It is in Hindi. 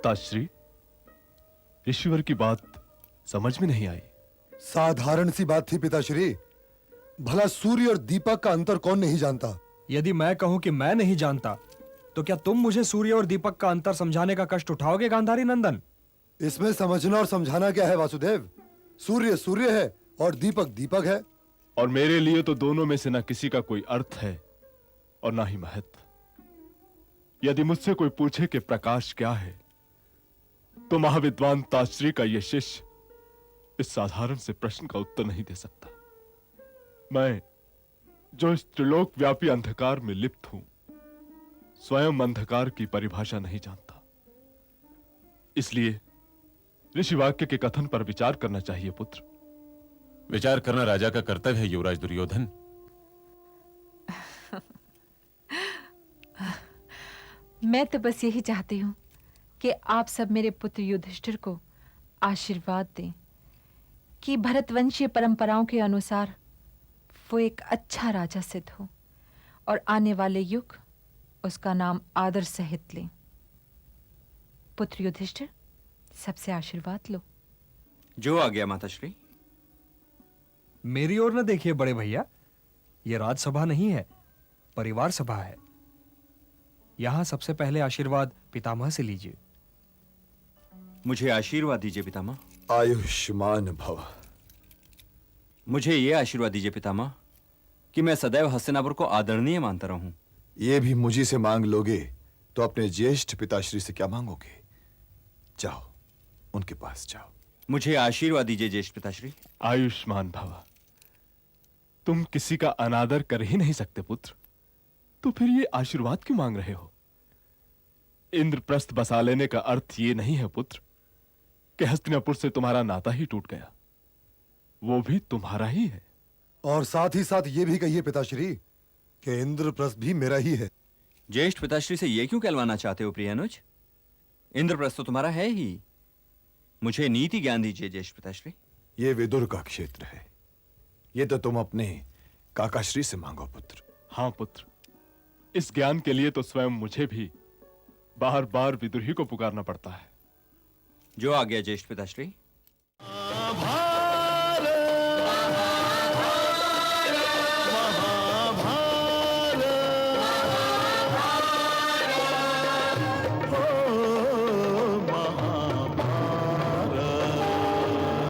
पिताश्री, ऋषिवर की बात समझ में नहीं आई। साधारण सी बात थी पिताश्री। भला सूर्य और दीपक का अंतर कौन नहीं जानता? यदि मैं कहूं कि मैं नहीं जानता, तो क्या तुम मुझे सूर्य और दीपक का अंतर समझाने का कष्ट उठाओगे गांधारी नंदन? इसमें समझना और समझाना क्या है वासुदेव? सूर्य सूर्य है और दीपक दीपक है। और मेरे लिए तो दोनों में से ना किसी का कोई अर्थ है और ना ही महत्व। यदि मुझसे कोई पूछे कि प्रकाश क्या है, तो महाविद्वान ताश्री का यह शिष्य इस साधारण से प्रश्न का उत्तर नहीं दे सकता। मैं जो इस त्रिलोक व्यापी अंधकार में लिप्त हूं, स्वयं अंधकार की परिभाषा नहीं जानता। इसलिए ऋषि वाक्य के कथन पर विचार करना चाहिए पुत्र। विचार करना राजा का कर्तव्य है युवराज दुर्योधन। मैं तो बस यही चाहती हूं कि आप सब मेरे पुत्र युधिष्ठिर को आशीर्वाद दें कि भरतवंशीय परंपराओं के अनुसार वो एक अच्छा राजा सिद्ध हो और आने वाले युग उसका नाम आदर सहित ले। पुत्र युधिष्ठिर, सबसे आशीर्वाद लो। जो आ गया माताश्री। मेरी ओर न देखिए बड़े भैया, यह राजसभा नहीं है, परिवार सभा है। यहां सबसे पहले आशीर्वाद पितामह से लीजिए। मुझे आशीर्वाद दीजिए पितामह। आयुष्मान भव। मुझे यह आशीर्वाद दीजिए पितामह कि मैं सदैव हस्तिनापुर को आदरणीय मानता रहूं। ये भी मुझी से मांग लोगे तो अपने ज्येष्ठ पिताश्री से क्या मांगोगे? जाओ, उनके पास जाओ। मुझे आशीर्वाद दीजिए ज्येष्ठ पिताश्री। आयुष्मान भव। तुम किसी का अनादर कर ही नहीं सकते पुत्र, तो फिर ये आशीर्वाद क्यों मांग रहे हो? इंद्रप्रस्थ बसा लेने का अर्थ ये नहीं है पुत्र कि हस्तिनापुर से तुम्हारा नाता ही टूट गया। वो भी तुम्हारा ही है। और साथ ही साथ ये भी कहिए पिताश्री कि इंद्रप्रस्थ भी मेरा ही है। ज्येष्ठ पिताश्री से यह क्यों कहलवाना चाहते हो प्रियानुज? इंद्रप्रस्थ तो तुम्हारा है ही। मुझे नीति ज्ञान दीजिए ज्येष्ठ पिताश्री। ये विदुर का क्षेत्र है, ये तो तुम अपने काकाश्री से मांगो पुत्र। हां पुत्र, इस ज्ञान के लिए तो स्वयं मुझे भी बार बार विदुर ही को पुकारना पड़ता है। जो आ गया ज्येष्ठ पिताश्री।